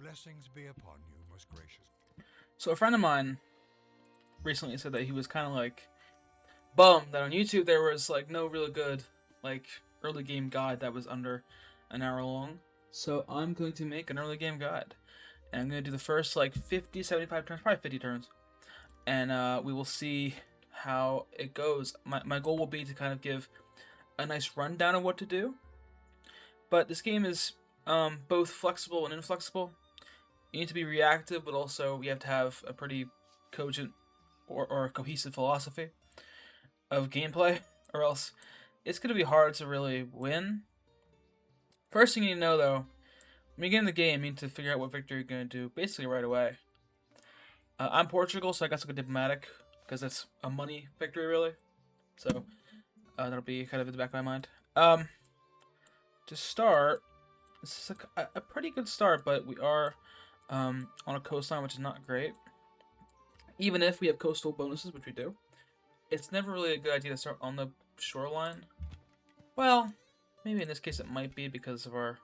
Blessings be upon you, most gracious. So a friend of mine recently said that he was kind of like bummed that on YouTube there was like no really good like early game guide that was under an hour long. So I'm going to make an early game guide. And I'm going to do the first like 50, 75 turns, probably 50 turns. And we will see how it goes. My goal will be to kind of give a nice rundown of what to do. But this game is both flexible and inflexible. You need to be reactive, but also you have to have a pretty cogent or cohesive philosophy of gameplay, or else it's going to be hard to really win. First thing you need to know, though, when you get in the game, you need to figure out what victory you're going to do basically right away. I'm Portugal, so I guess I'll go diplomatic, because it's a money victory, really. So that'll be kind of in the back of my mind. To start, this is a pretty good start, but we are on a coastline, which is not great. Even if we have coastal bonuses, which we do, it's never really a good idea to start on the shoreline. Well, maybe in this case it might be because of our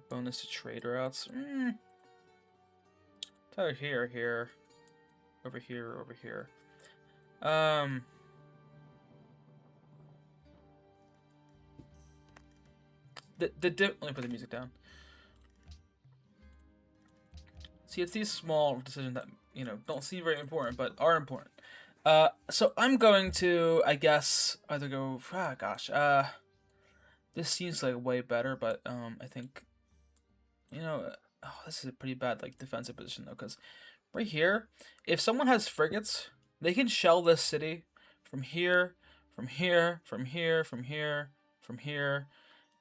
bonus to trade routes. It's either here or here. Over here or over here. Let me put the music down. See, it's these small decisions that, don't seem very important, but are important. So I'm going to, I guess, either go, this seems like way better, but, I think, this is a pretty bad, like, defensive position, though, because right here, if someone has frigates, they can shell this city from here, from here, from here, from here, from here.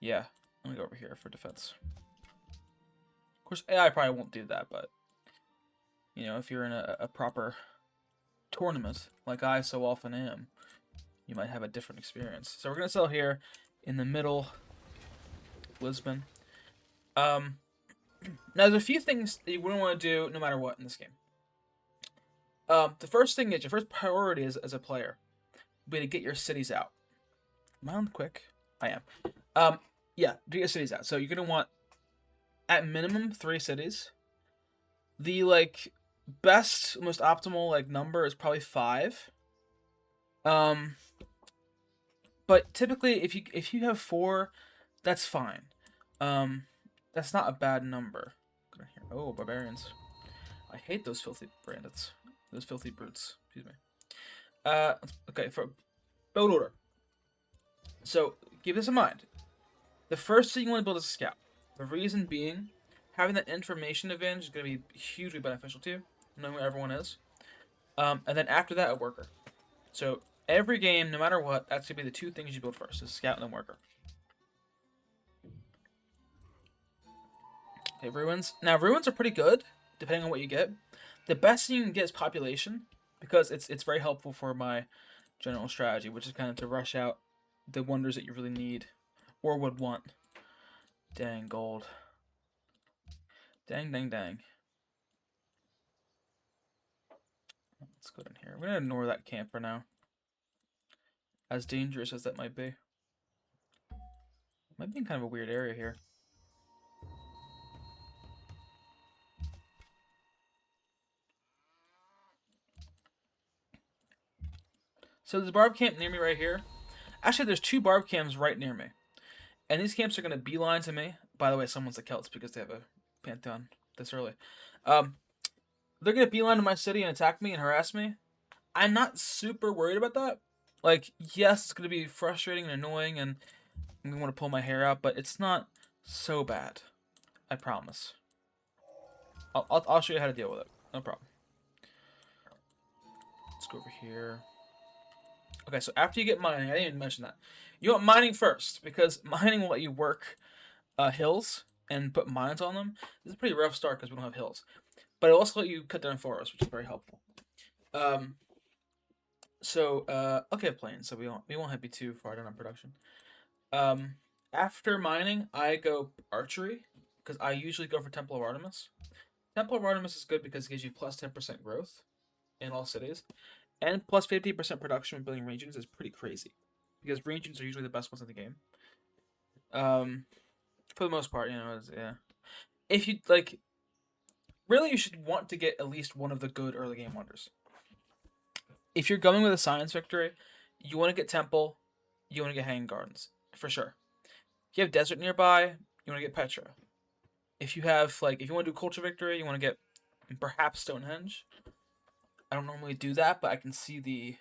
Yeah, I'm gonna go over here for defense. Of course, AI probably won't do that, but, if you're in a proper tournament, like I so often am, you might have a different experience. So we're gonna sell here in the middle, Lisbon. Now there's a few things that you wouldn't want to do no matter what in this game. The first thing is your first priority is as a player, will be to get your cities out. Am I on quick? I am. Yeah, to get your cities out. So you're gonna want at minimum 3 cities. The best, most optimal number is probably 5. But typically if you have 4, that's fine. That's not a bad number. Oh, barbarians! I hate those filthy bandits. Those filthy brutes. Excuse me. Okay, for build order. So keep this in mind. The first thing you want to build is a scout. The reason being, having that information advantage is going to be hugely beneficial to you, knowing where everyone is. And then after that, a worker. So every game, no matter what, that's going to be the 2 things you build first: is scout and then worker. Okay, ruins. Now ruins are pretty good, depending on what you get. The best thing you can get is population, because it's very helpful for my general strategy, which is kind of to rush out the wonders that you really need or would want. Dang, gold. Dang, dang, dang. Let's go in here. I'm going to ignore that camp for now. As dangerous as that might be. Might be in kind of a weird area here. So there's a barb camp near me right here. Actually, there's 2 barb camps right near me. And these camps are going to beeline to me. By the way, someone's the Celts because they have a pantheon this early. They're going to beeline to my city and attack me and harass me. I'm not super worried about that. Yes, it's going to be frustrating and annoying, and I'm going to want to pull my hair out, but it's not so bad. I promise. I'll show you how to deal with it. No problem. Let's go over here. Okay, so after you get mining, I didn't even mention that. You want mining first, because mining will let you work hills and put mines on them. This is a pretty rough start because we don't have hills. But it'll also let you cut down forests, which is very helpful. Okay, plains, so we won't be too far down on production. After mining, I go archery, because I usually go for Temple of Artemis. Temple of Artemis is good because it gives you plus 10% growth in all cities, and plus 50% production when building regions is pretty crazy, because regions are usually the best ones in the game. For the most part, yeah. if you like, really, you should want to get at least one of the good early game wonders. If you're going with a science victory, you want to get Temple, you want to get Hanging Gardens for sure. If you have Desert nearby, you want to get Petra. If you have if you want to do Culture Victory, you want to get perhaps Stonehenge. I don't normally do that, but I can see the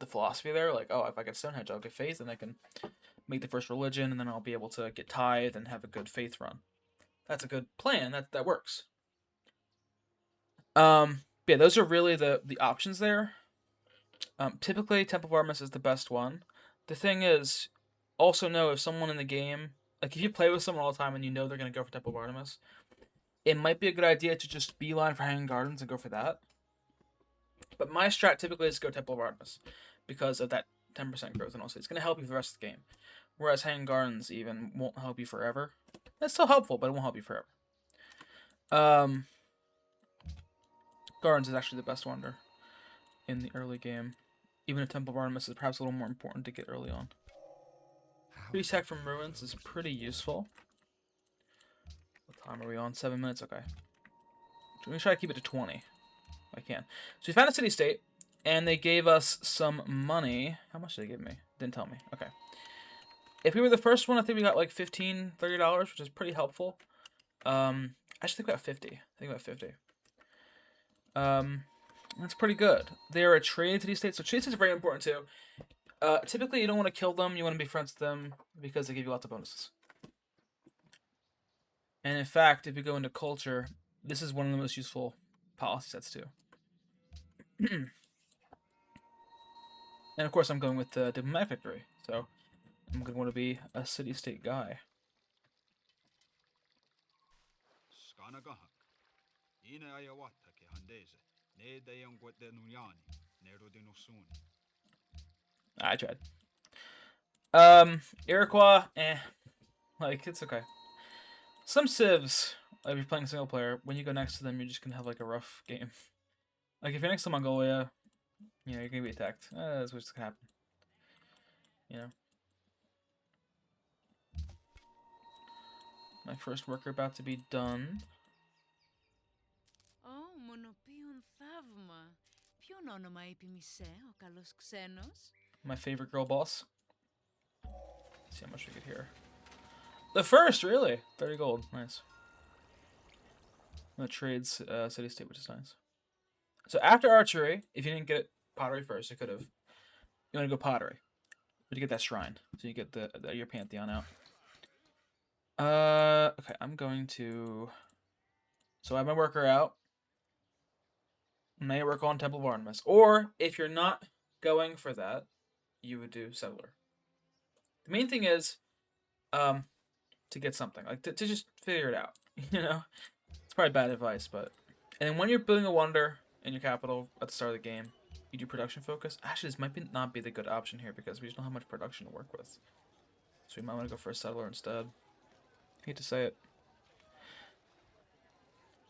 philosophy there. Like, oh, if I get Stonehenge, I'll get Faith, and I can make the first religion, and then I'll be able to get Tithe and have a good Faith run. That's a good plan. That works. Yeah, those are really the options there. Typically, Temple of Artemis is the best one. The thing is, also know if someone in the game, like if you play with someone all the time and you know they're gonna go for Temple of Artemis, it might be a good idea to just beeline for Hanging Gardens and go for that. But my strat typically is go Temple of Artemis because of that 10% growth, and also it's gonna help you for the rest of the game. Whereas Hanging Gardens even won't help you forever. That's still helpful, but it won't help you forever. Gardens is actually the best wonder in the early game. Even if Temple of Artemis is perhaps a little more important to get early on. Resack from Ruins is pretty useful. What time are we on? 7 minutes? Okay. Let me try to keep it to 20. If I can. So we found a city-state, and they gave us some money. How much did they give me? Didn't tell me. Okay. If we were the first one, I think we got like $15, $30, which is pretty helpful. I should think about 50. I think about 50. That's pretty good. They are a trade city-state, so trade states are very important too. Typically, you don't want to kill them. You want to be friends with them because they give you lots of bonuses. And in fact, if you go into culture, this is one of the most useful policy sets too. And of course, I'm going with diplomatic victory, so I'm going to want to be a city-state guy. I tried. Iroquois, like, it's okay. Some civs, if you're playing single player, when you go next to them, you're just gonna have like a rough game. Like if you're next to Mongolia, you know, you're gonna be attacked. That's what's gonna happen. You know. My first worker about to be done. Oh, μονοποιούν θαύμα. Ποιον όνομα είπε μισέ, ο καλός ξένος? My favorite girl boss. Let's see how much we get here. The first, really? 30 gold. Nice. The trades city-state, which is nice. So after archery, if you didn't get pottery first, you could have. You want to go pottery. But you get that shrine. So you get your pantheon out. Okay, I'm going to... So I have my worker out. May work on Temple of Artemis. Or, if you're not going for that, you would do Settler. The main thing is, to get something. Like, to just figure it out. You know? It's probably bad advice, but... And when you're building a wonder in your capital at the start of the game, you do production focus. Actually, this might not be the good option here, because we just don't have much production to work with. So we might want to go for a Settler instead. Hate to say it.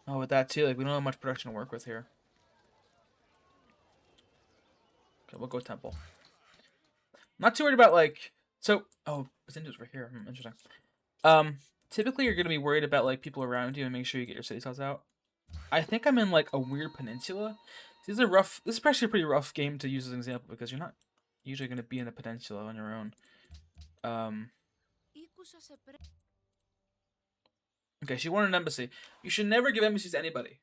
Oh, with that too, like, we don't have much production to work with here. Okay, we'll go Temple. Not too worried about, like... So, oh, Bazindu's over here. Interesting. Typically you're going to be worried about, like, people around you and make sure you get your city cells out. I think I'm in, like, a weird peninsula. This is actually a pretty rough game to use as an example, because you're not usually going to be in a peninsula on your own. Okay, she wanted an embassy. You should never give embassies to anybody,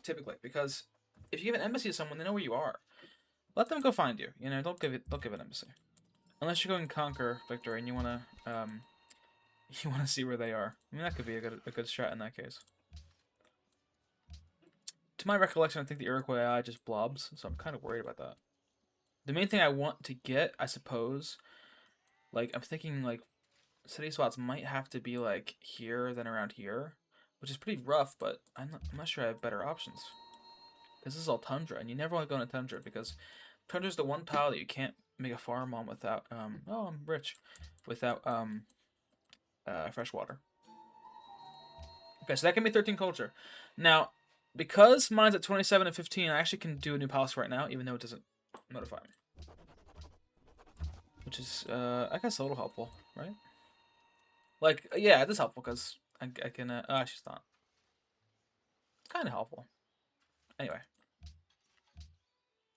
typically, because if you give an embassy to someone, they know where you are. Let them go find you. You know, don't give an embassy, unless you're going to conquer victory and you wanna see where they are. I mean, that could be a good strat in that case. To my recollection, I think the Iroquois AI just blobs, so I'm kind of worried about that. The main thing I want to get, I suppose, like I'm thinking like city spots might have to be like here than around here, which is pretty rough, but I'm not sure I have better options. Because this is all tundra, and you never want to go into tundra because tundra's the one tile that you can't make a farm on without oh, I'm rich, without fresh water. Okay, so that can be 13 culture. Now, because mine's at 27 and 15, I actually can do a new palace right now, even though it doesn't notify me. Which is, I guess, a little helpful, right? Like, yeah, it is helpful, because I can. She's not. Kind of helpful. Anyway,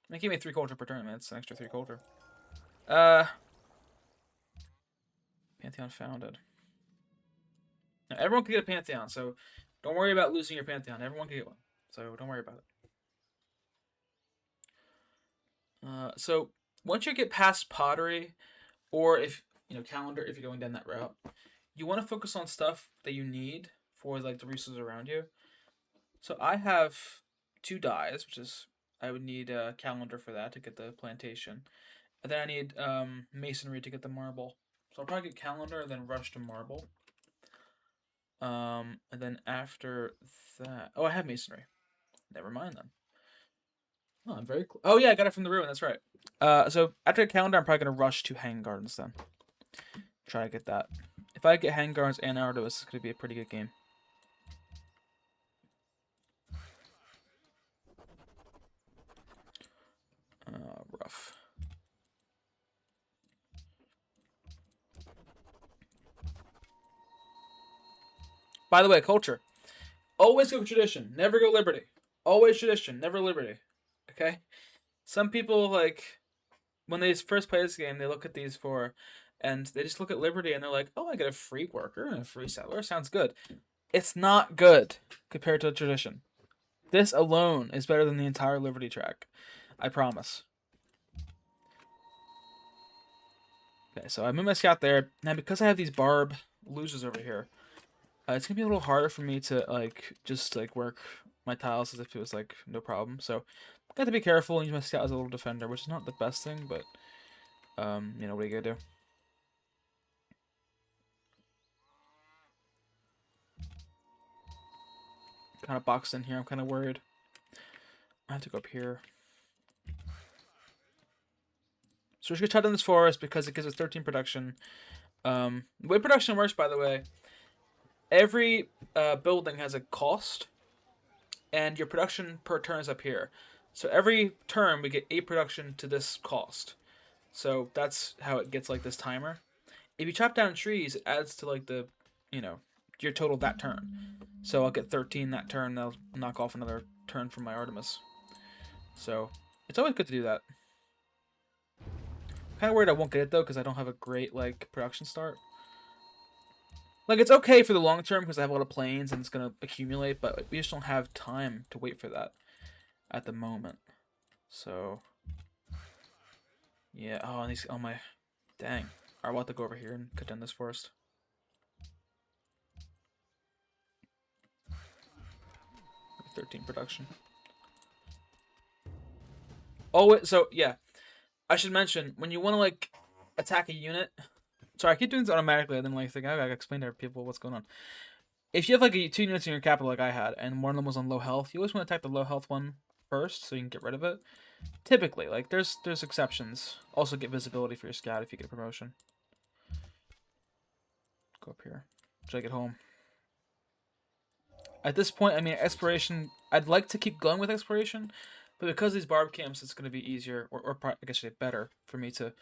they give me 3 culture per turn, man. It's an extra 3 culture. Pantheon founded. Now, everyone can get a Pantheon, so don't worry about losing your Pantheon. Everyone can get one, so don't worry about it. So once you get past pottery, or if calendar, if you're going down that route, you want to focus on stuff that you need for like the resources around you. So I have 2 dyes, which is I would need a calendar for that to get the plantation, and then I need masonry to get the marble. So I'll probably get calendar and then rush to marble. And then after that, oh, I have masonry. Never mind then. Oh, I'm very. Oh yeah, I got it from the ruin. That's right. So after the calendar, I'm probably gonna rush to Hang Gardens then. Try to get that. If I get Hang Gardens and Arduous, it's gonna be a pretty good game. Rough. By the way, culture. Always go tradition. Never go liberty. Always tradition. Never liberty. Okay? Some people, like, when they first play this game, they look at these 4, and they just look at liberty, and they're like, oh, I get a free worker and a free settler. Sounds good. It's not good compared to tradition. This alone is better than the entire liberty track. I promise. Okay, so I moved my scout there. Now, because I have these barb losers over here, it's gonna be a little harder for me to just work my tiles as if it was like no problem. So I have to be careful and use my scout as a little defender, which is not the best thing, but what are you gonna do? Kind of boxed in here. I'm kind of worried. I have to go up here. So we're just gonna try down this forest because it gives us 13 production. The way production works, by the way, every building has a cost, and your production per turn is up here. So every turn we get 8 production to this cost. So that's how it gets like this timer. If you chop down trees, it adds to like the, your total that turn. So I'll get 13 that turn. That'll knock off another turn from my Artemis. So it's always good to do that. Kind of worried I won't get it though because I don't have a great production start. Like, it's okay for the long term because I have a lot of planes and it's gonna accumulate, but we just don't have time to wait for that at the moment. So yeah. Oh, and these. Oh my. Dang. Alright, we'll have to go over here and cut down this forest. – 13 production. Oh, so yeah. I should mention, when you want to attack a unit. Sorry, I keep doing this automatically. I then think I gotta explain to people what's going on. If you have 2 units in your capital like I had, and one of them was on low health, you always want to attack the low health one first, so you can get rid of it. Typically, there's exceptions. Also, get visibility for your scout if you get a promotion. Go up here. Try to get home. At this point, I mean, exploration. I'd like to keep going with exploration, but because of these barb camps, it's going to be easier, or I guess say better, for me to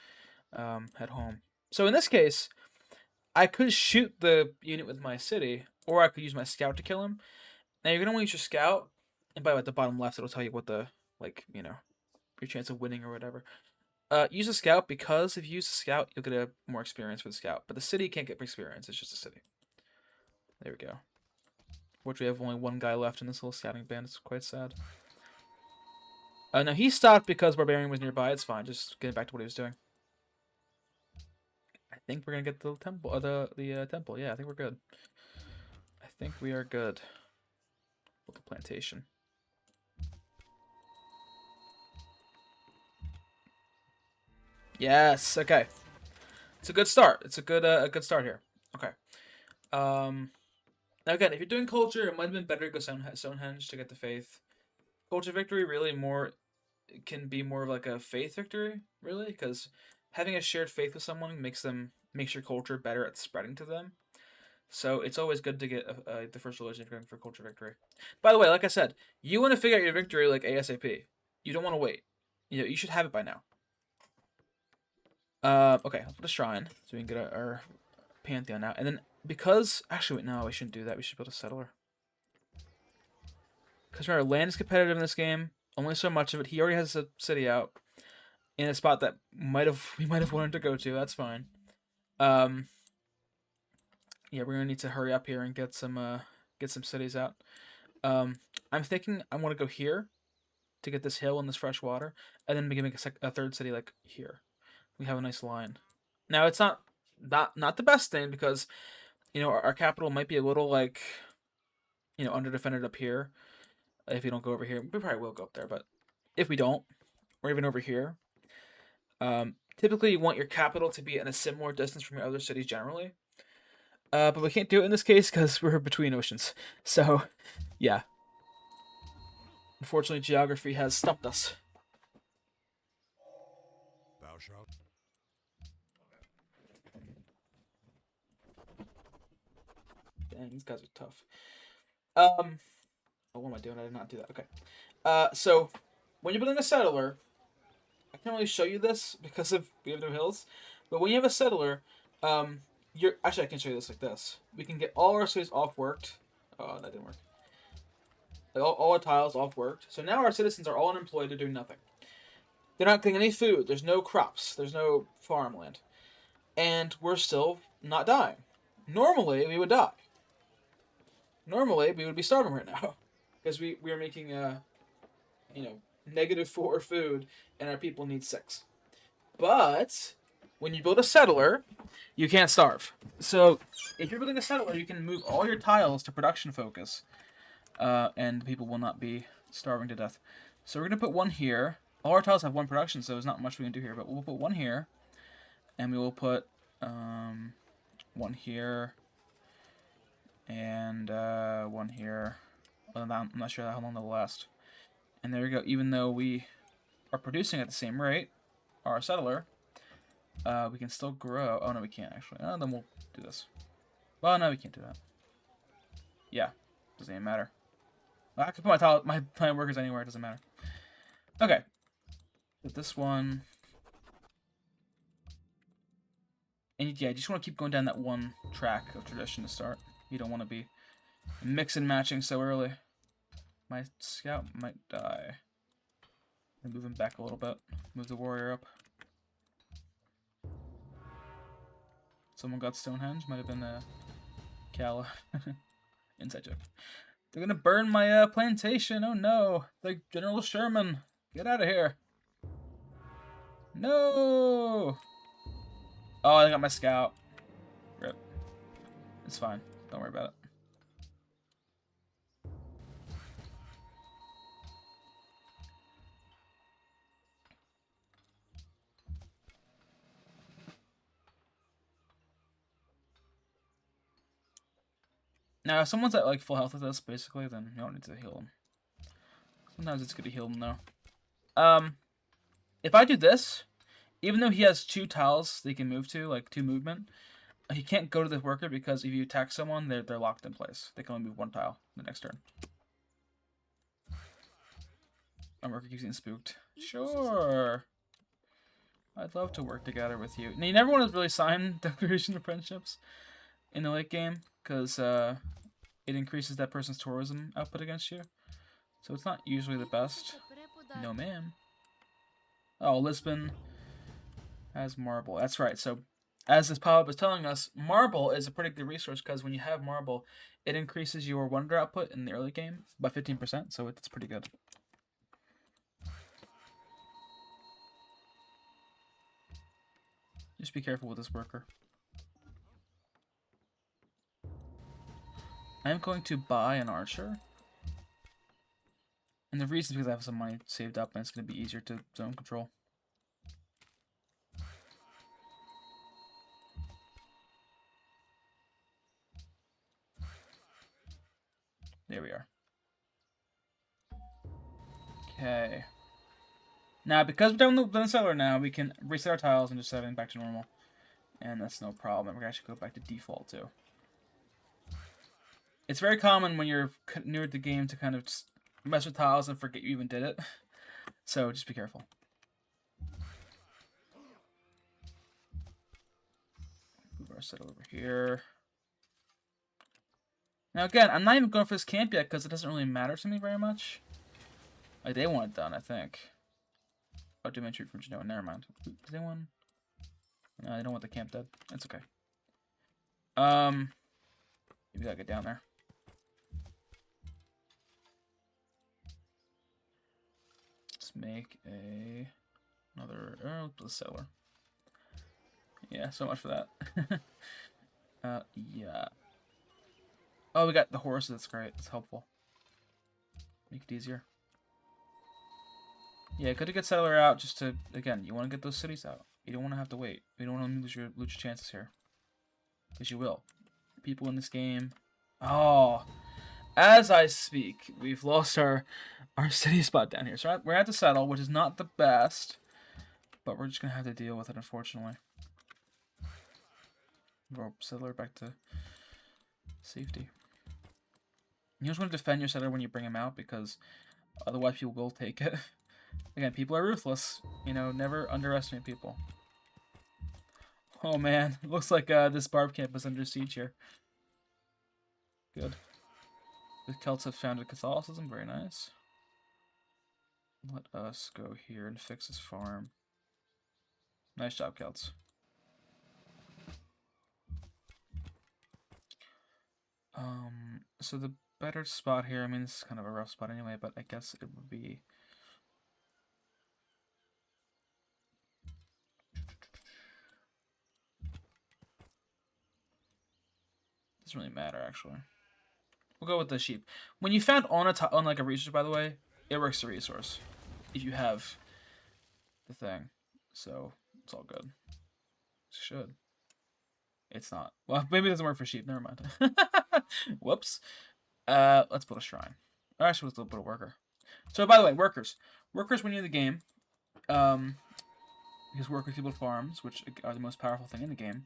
head home. So in this case, I could shoot the unit with my city, or I could use my scout to kill him. Now you're gonna want to use your scout, and by the bottom left, it'll tell you what the your chance of winning or whatever. Use a scout because if you use a scout, you'll get more experience for the scout. But the city can't get experience; it's just a city. There we go. Which we have only 1 guy left in this little scouting band. It's quite sad. No, he stopped because Barbarian was nearby. It's fine. Just getting back to what he was doing. I think we're gonna get the temple. The temple. Yeah, I think we're good. I think we are good. With the plantation. Yes. Okay. It's a good start. It's a good start here. Okay. Now again, if you're doing culture, it might have been better to go Stonehenge to get the faith. Culture victory really can be more of a faith victory, really, because having a shared faith with someone makes your culture better at spreading to them. So it's always good to get the first religion if you're going for culture victory. By the way, like I said, you want to figure out your victory ASAP. You don't want to wait. You should have it by now. Okay, let's put a shrine so we can get our pantheon out. And then because actually wait, no, we shouldn't do that. We should build a settler. Because remember, land is competitive in this game. Only so much of it. He already has a city out in a spot that we might have wanted to go to. That's fine. Yeah, we're gonna need to hurry up here and get some cities out. I'm thinking I want to go here to get this hill and this fresh water, and then we can make a third city like here. We have a nice line. Now it's not the best thing because our capital might be a little like under defended up here. If we don't go over here, we probably will go up there, but if we don't, or even over here, typically you want your capital to be in a similar distance from your other cities generally. But we can't do it in this case because we're between oceans. So, yeah. Unfortunately, geography has stumped us. Thou shalt. Dang, these guys are tough. Oh, what am I doing? I did not do that. Okay. So, when you're building a settler, I can't really show you this because we have no hills. But when you have a settler, actually I can show you this like this. We can get all our cities off worked. Oh, that didn't work. Like all our tiles off worked. So now our citizens are all unemployed. They're doing nothing. They're not getting any food. There's no crops. There's no farmland. And we're still not dying. Normally, we would die. Normally, we would be starving right now. Because we are making, -4 food, and our people need 6. But when you build a settler, you can't starve. So if you're building a settler, you can move all your tiles to production focus, and people will not be starving to death. So we're going to put one here. All our tiles have one production, so there's not much we can do here, but we'll put one here, and we will put one here, and one here. I'm not sure how long they'll last. And there we go. Even though we are producing at the same rate, our settler, we can still grow. Oh, no, we can't, actually. Oh, then we'll do this. Well, no, we can't do that. Yeah, doesn't even matter. Well, I can put my workers anywhere. It doesn't matter. Okay. Put this one. And yeah, you just want to keep going down that one track of tradition to start. You don't want to be mix and matching so early. My scout might die. And move him back a little bit. Move the warrior up. Someone got Stonehenge. Might have been Calla. Inside joke. They're gonna burn my plantation. Oh no! Like General Sherman. Get out of here. No! Oh, I got my scout. Rip. It's fine. Don't worry about it. Now, if someone's at like full health with us, basically, then you don't need to heal them. Sometimes it's good to heal them though. If I do this, even though he has 2 tiles they can move to, like 2 movement, he can't go to the worker because if you attack someone, they're locked in place. They can only move 1 tile the next turn. My worker keeps getting spooked. Sure. I'd love to work together with you. Now, you never want to really sign declaration of friendships in the late game because it increases that person's tourism output against you. So it's not usually the best. No, ma'am. Oh, Lisbon has marble. That's right. So, as this pop-up is telling us, marble is a pretty good resource because when you have marble, it increases your wonder output in the early game by 15%. So it's pretty good. Just be careful with this worker. I'm going to buy an archer. And the reason is because I have some money saved up and it's going to be easier to zone control. There we are. Okay. Now, because we're done with the settler now, we can reset our tiles and just set everything back to normal. And that's no problem. We can actually go back to default, too. It's very common when you're near the game to kind of just mess with tiles and forget you even did it. So, just be careful. Move our settler over here. Now again, I'm not even going for this camp yet because it doesn't really matter to me very much. Like, they want it done, I think. Oh, do my treat from Genoa. Never mind. Does anyone? No, they don't want the camp dead. That's okay. Maybe gotta get down there. Let's make another settler. Yeah, so much for that. Yeah. Oh, we got the horse. That's great. That's helpful. Make it easier. Yeah, good to get settler out. Just to, again, you want to get those cities out. You don't want to have to wait. You don't want to lose your chances here, because you will. People in this game. Oh, as I speak, we've lost our city spot down here. So we're at the settle, which is not the best, but we're just gonna have to deal with it, unfortunately. Roll settler back to safety. You just want to defend your settler when you bring him out, because otherwise people will take it. Again, people are ruthless. You know, never underestimate people. Oh man, it looks like this barb camp is under siege here. Good. The Celts have founded Catholicism. Very nice. Let us go here and fix this farm. Nice job, Celts. So the better spot here, I mean, this is kind of a rough spot anyway, but I guess it would be... Doesn't really matter, actually. We'll go with the sheep. When you found on like a resource, by the way, it works the resource. If you have the thing. So, it's all good. It should. It's not. Well, maybe it doesn't work for sheep. Never mind. Whoops. Let's put a shrine. Or actually, let's put a worker. So, by the way, workers. Workers when you're in the game. Because workers people farms, which are the most powerful thing in the game.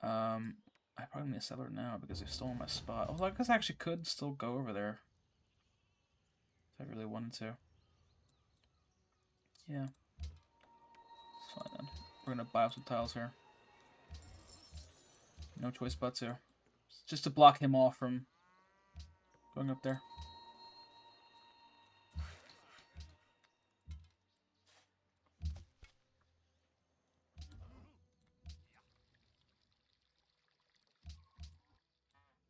I probably need a settler now because they've stolen my spot. Although I guess I actually could still go over there. If I really wanted to. Yeah. It's fine then. We're gonna buy up some tiles here. No choice but to. Just to block him off from going up there.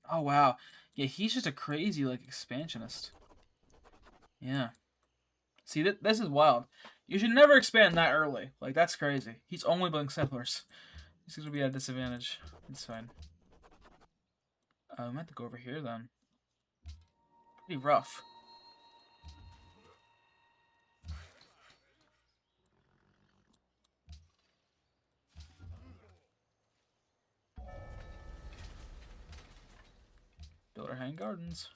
Oh, wow. Yeah, he's just a crazy, like, expansionist. Yeah. See, this is wild. You should never expand that early. Like, that's crazy. He's only building settlers. He's going to be at a disadvantage. It's fine. We might have to go over here, then. Pretty rough. Build our hang gardens.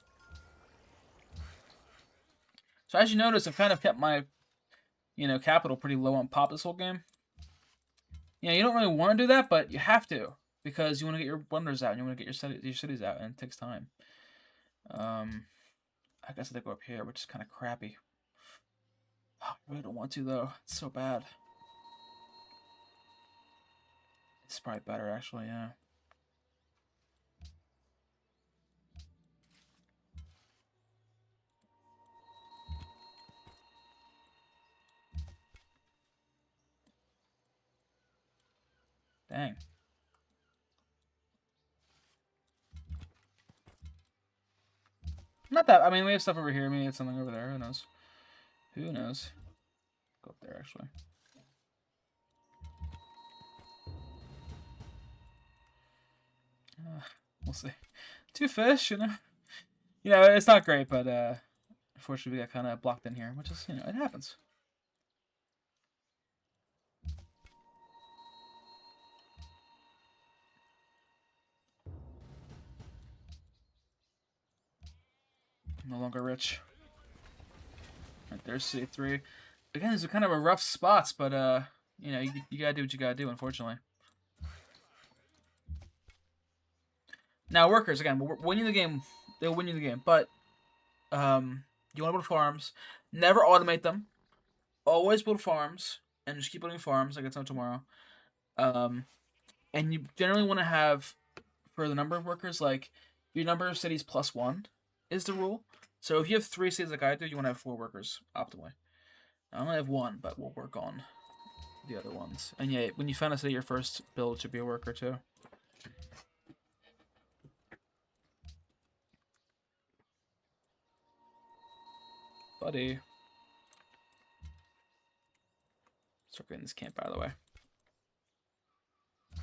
So as you notice, I've kind of kept my, capital pretty low on pop this whole game. You don't really want to do that, but you have to. Because you want to get your wonders out, and you want to get your cities out, and it takes time. I guess I have to go up here, which is kind of crappy. I really don't want to, though. It's so bad. It's probably better, actually, yeah. Dang. Not that. I mean, we have stuff over here. Maybe it's something over there. Who knows? Who knows? Go up there, actually. We'll see. Two fish, it's not great, but unfortunately we got kind of blocked in here, which is, it happens. No longer rich. Right, there's C3. Again, these are kind of a rough spots, but you gotta do what you gotta do, unfortunately. Now, workers, again, will win you the game. They'll win you the game, but you want to build farms. Never automate them. Always build farms, and just keep building farms like it's no tomorrow. And you generally want to have, for the number of workers, like, your number of cities plus 1 is the rule. So if you have 3 cities like I do, you want to have 4 workers optimally. I only have 1, but we'll work on the other ones. And yeah, when you found a city, your first build should be a worker too. Buddy. Start getting this camp out of the way.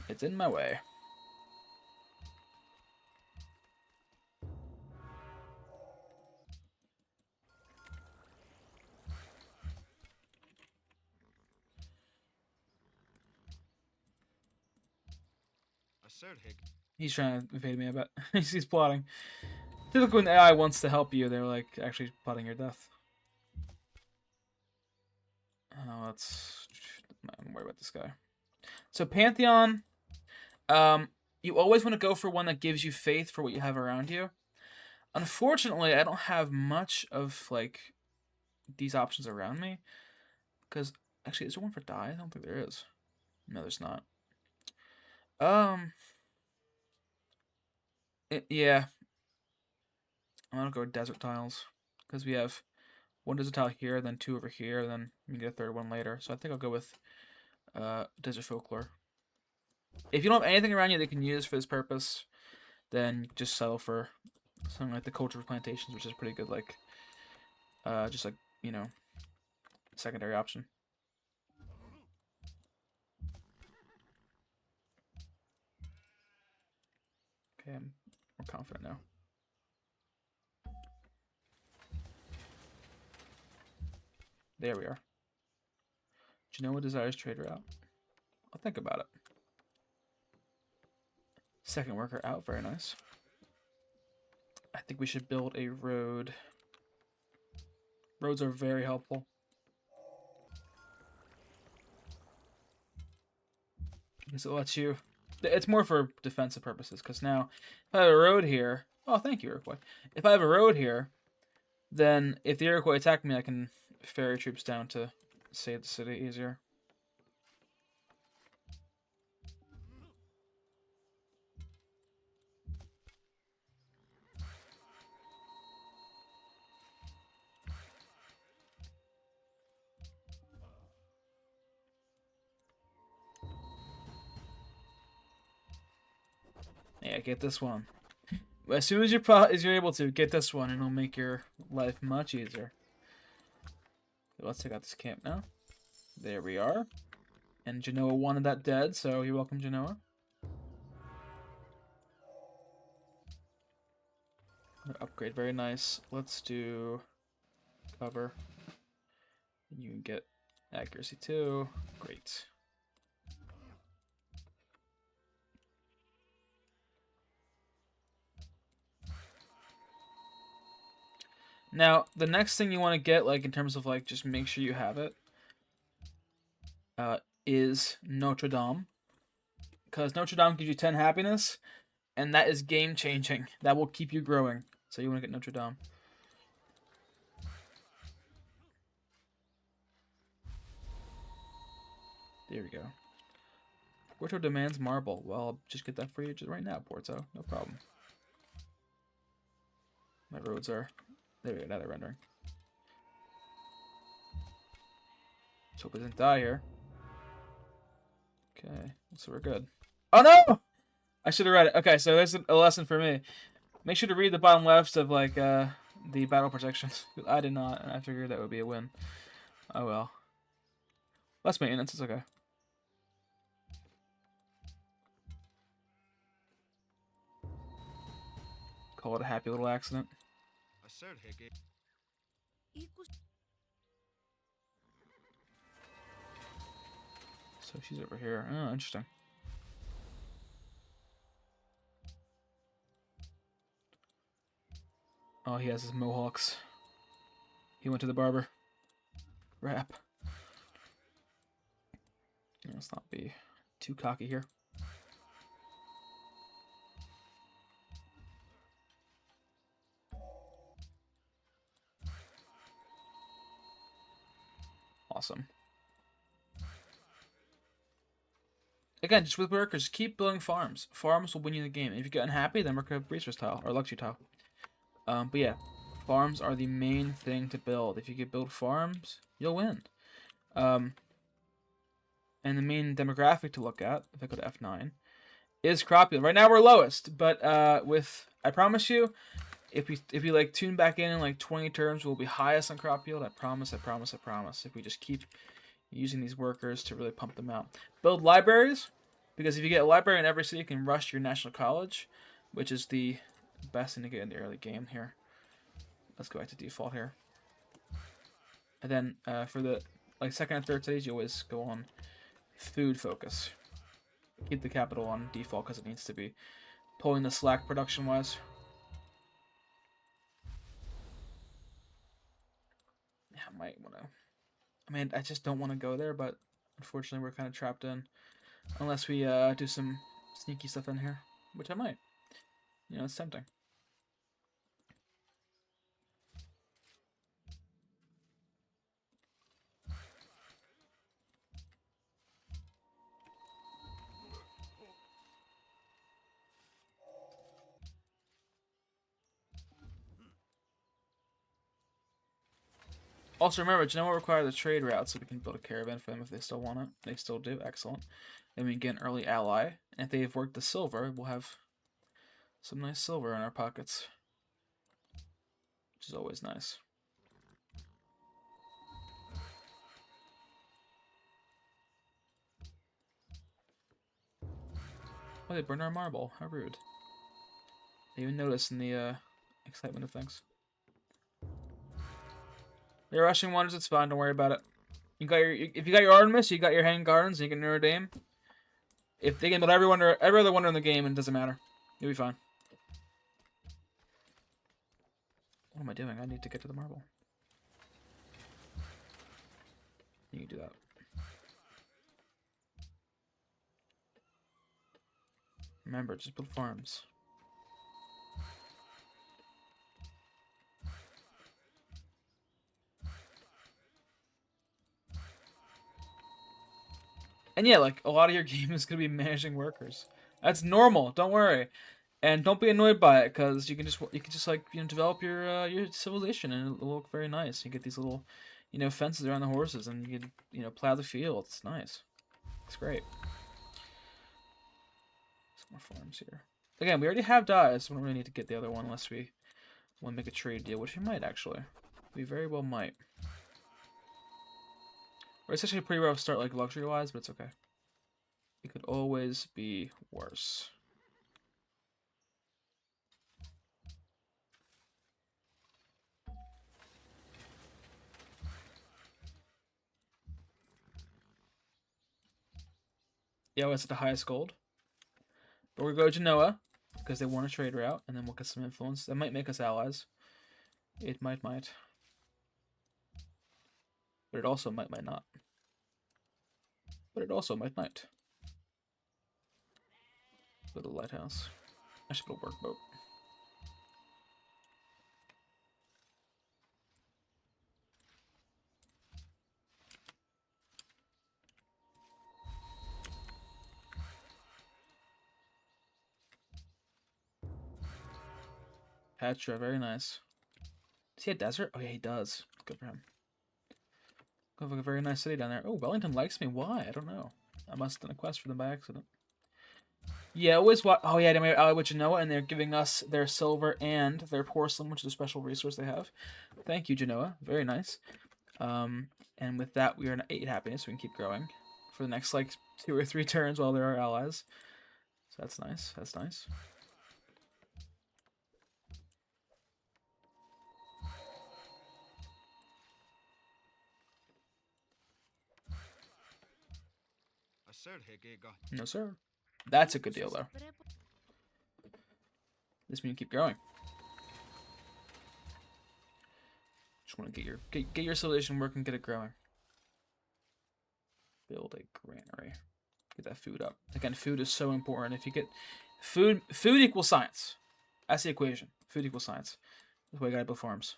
It's in my way. He's trying to evade me, I bet. He's plotting. Typically when AI wants to help you, they're like actually plotting your death. Oh, that's... I'm worried about this guy. So Pantheon, you always want to go for one that gives you faith for what you have around you. Unfortunately, I don't have much of like these options around me. Because actually, is there one for die? I don't think there is. No, there's not. Yeah. I'm gonna go with desert tiles because we have 1 desert tile here, then 2 over here, then we can get a 3rd one later. So I think I'll go with desert folklore. If you don't have anything around you that you can use for this purpose, then just settle for something like the culture of plantations, which is pretty good, like just like, you know, secondary option. Okay, I'm more confident now. There we are. Genoa desires trade route. I'll think about it. 2nd worker out, very nice. I think we should build a road. Roads are very helpful. Because it lets you... It's more for defensive purposes, because now, if I have a road here... Oh, thank you, Iroquois. If I have a road here, then if the Iroquois attack me, I can ferry troops down to save the city easier. Yeah, get this one. As soon as you're able to, get this one, and it'll make your life much easier. Let's take out this camp now. There we are. And Genoa wanted that dead, so you're welcome, Genoa. Upgrade, very nice. Let's do cover. You can get accuracy too. Great. Now, the next thing you want to get, like, in terms of, like, just make sure you have it, is Notre Dame. Because Notre Dame gives you 10 happiness, and that is game-changing. That will keep you growing. So you want to get Notre Dame. There we go. Porto demands marble. Well, I'll just get that for you just right now, Porto. No problem. My roads are... There we go, now they're rendering. Let's hope it doesn't die here. Okay, so we're good. Oh no! I should have read it. Okay, so there's a lesson for me. Make sure to read the bottom left of, like, the battle protections. I did not, and I figured that would be a win. Oh well. Less maintenance, it's okay. Call it a happy little accident. So she's over here. Oh, interesting. Oh, he has his mohawks. He went to the barber. Rap. Let's not be too cocky here. Awesome. Again, just with workers, keep building farms. Farms will win you the game. If you get unhappy, then work a resource tile or luxury tile. But yeah, farms are the main thing to build. If you can build farms, you'll win. And the main demographic to look at, if I go to F9, is crop yield. Right now we're lowest, but I promise you, if we like tune back in like 20 turns, we'll be highest on crop yield. I promise. If we just keep using these workers to really pump them out. Build libraries, because if you get a library in every city, you can rush your national college, which is the best thing to get in the early game here. Let's go back to default here. And then for the second and third cities, you always go on food focus. Keep the capital on default because it needs to be pulling the slack production-wise. Yeah, I might want to... I mean, I just don't want to go there, but unfortunately we're kind of trapped in. Unless we do some sneaky stuff in here, which I might. You know, it's tempting. Also, remember, Genoa requires a trade route, so we can build a caravan for them if they still want it. They still do. Excellent. Then we get an early ally. And if they've worked the silver, we'll have some nice silver in our pockets. Which is always nice. Oh, they burned our marble. How rude. I didn't even notice in the excitement of things. They're rushing wonders, it's fine, don't worry about it. If you got your Artemis, you got your Hanging Gardens, and you can Neurodame. If they can build every other wonder in the game, and it doesn't matter. You'll be fine. What am I doing? I need to get to the marble. You can do that. Remember, just build farms. And yeah, like, a lot of your game is going to be managing workers. That's normal, don't worry. And don't be annoyed by it, because you can just like, you know, develop your civilization, and it'll look very nice. You get these little, you know, fences around the horses, and you can, you know, plow the field. It's nice. It's great. Some more farms here. Again, we already have dyes, so we don't really need to get the other one unless we want to make a trade deal, which we might, actually. We very well might. Or it's actually a pretty rough start, like, luxury-wise, but it's okay. It could always be worse. Yeah, it's at the highest gold. But we'll go to Genoa, because they want a trade route, and then we'll get some influence. That might make us allies. It might. But it also might not. But it also might. Little lighthouse. I should build a workboat. Patra, very nice. Does he have desert? Oh yeah, he does. Good for him. Have a very nice city down there. Oh, Wellington likes me. Why? I don't know. I must have done a quest for them by accident. Yeah, always what? Oh yeah, they ally with Genoa, and they're giving us their silver and their porcelain, which is a special resource they have. Thank you, Genoa. Very nice. And with that, we are at 8 happiness. So we can keep growing for the next like 2 or 3 turns while they're our allies. So that's nice. That's nice. No, sir. That's a good deal, though. This means keep growing. Just want to get your civilization working, get it growing. Build a granary. Get that food up. Again, food is so important. If you get food equals science. That's the equation. Food equals science. That's why you gotta build farms.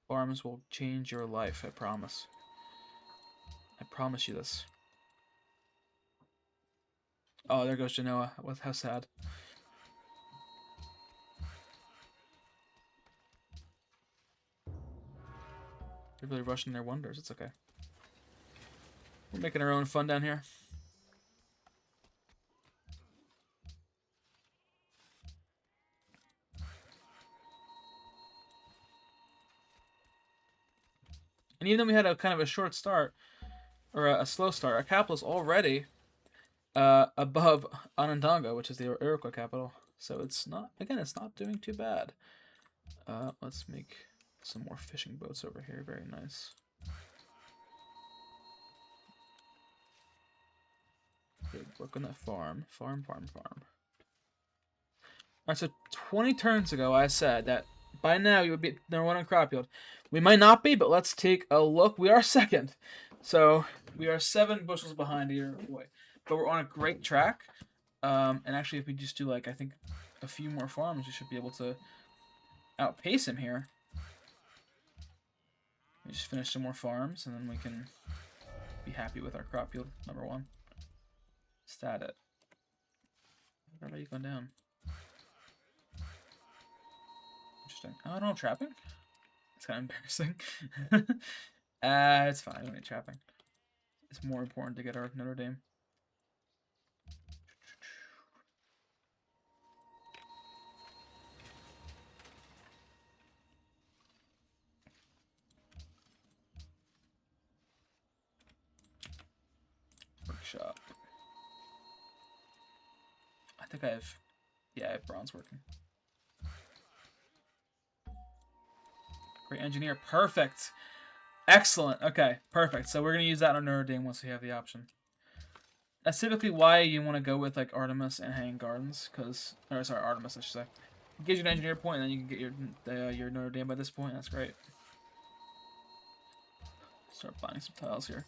Farms will change your life, I promise. I promise you this. Oh, there goes Genoa. How sad. They're really rushing their wonders. It's okay. We're making our own fun down here. And even though we had a kind of a short start, or a slow start, our capital is already above Onondaga, which is the Iroquois capital. So it's not, again, it's not doing too bad. Let's make some more fishing boats over here. Very nice. Good work on that farm. Farm. Alright, so 20 turns ago I said that by now you would be number 1 on crop yield. We might not be, but let's take a look. We are second. So we are 7 bushels behind either way. But we're on a great track. And actually, if we just do, like, I think a few more farms, we should be able to outpace him here. We just finish some more farms, and then we can be happy with our crop yield, number 1. Stat it. Where are you going down? Interesting. Oh, no trapping? It's kind of embarrassing. It's fine. We don't need trapping. It's more important to get our Notre Dame. Workshop. I think I have... Yeah, I have bronze working. Great engineer. Perfect. Excellent. Okay, perfect. So we're going to use that on Notre Dame once we have the option. That's typically why you want to go with, like, Artemis and Hanging Gardens, because... Or, sorry, Artemis, I should say. It gives you an engineer point, and then you can get your Notre Dame by this point. That's great. Start buying some tiles here.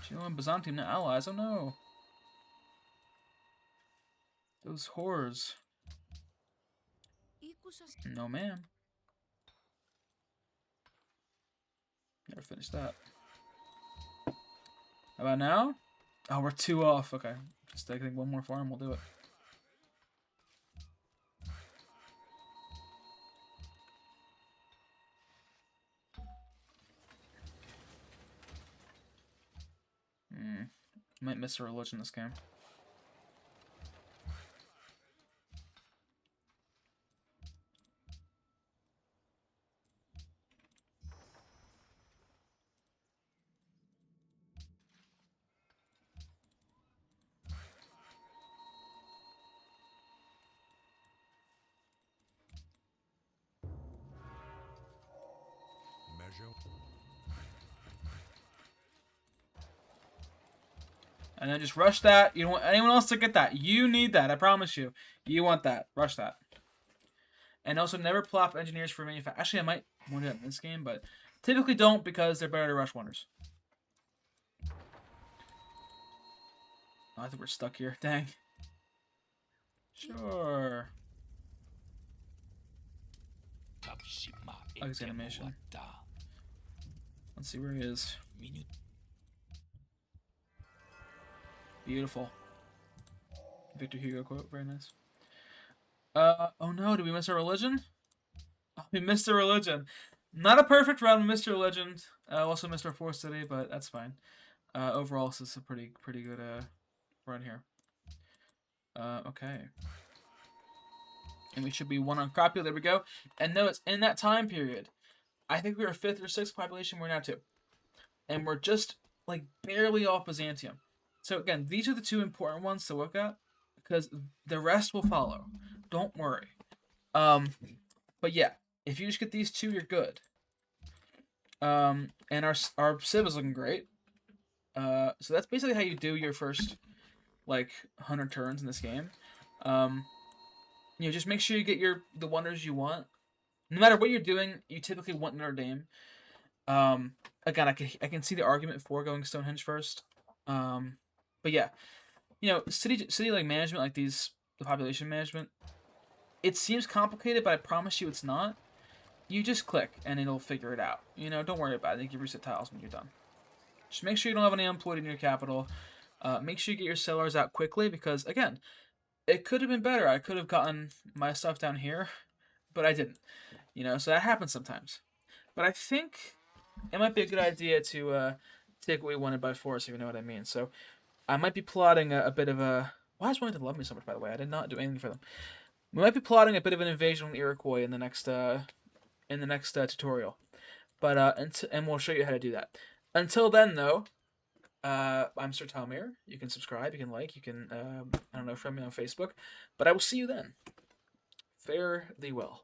Genoa and Byzantium now allies. Oh no! Those whores. No, ma'am. Never finished that. How about now? Oh, we're 2 off. Okay. Just I think one more farm, we'll do it. Might miss a religion this game. Measure. And then just rush that. You don't want anyone else to get that. You need that. I promise you. You want that. Rush that. And also never plop engineers for manufacturing. Actually, I might want to do that in this game, but typically don't because they're better to rush wonders. Oh, I think we're stuck here. Dang. Sure. His animation. Let's see where he is. Beautiful. Victor Hugo quote. Very nice. Oh no, did we miss our religion? Oh, we missed a religion. Not a perfect run, we missed a religion. Also missed our 4th city, but that's fine. Overall, this is a pretty good run here. Okay. And we should be 1 on crop yield. There we go. And notice, in that time period, I think we were 5th or 6th population. We're now 2. And we're just, like, barely off Byzantium. So, again, these are the 2 important ones to look at, because the rest will follow. Don't worry. But, yeah, if you just get these 2, you're good. And our Civ is looking great. So that's basically how you do your first, like, 100 turns in this game. You know, just make sure you get the wonders you want. No matter what you're doing, you typically want Notre Dame. Again, I can see the argument for going Stonehenge first. But yeah, you know, city like management, like the population management, it seems complicated, but I promise you it's not. you just click and it'll figure it out. Don't worry about it. You can reset tiles when you're done. Just make sure you don't have any unemployed in your capital. Make sure you get your sellers out quickly because, again, it could have been better. I could have gotten my stuff down here, but I didn't. So that happens sometimes. But I think it might be a good idea to take what we wanted by force, if you know what I mean. So I might be plotting a bit of a... Why is Wellington love me so much, by the way? I did not do anything for them. We might be plotting a bit of an invasion on the Iroquois in the next tutorial. But and we'll show you how to do that. Until then, though, I'm Sir Tomere. You can subscribe, you can like, you can, I don't know, friend me on Facebook. But I will see you then. Fare thee well.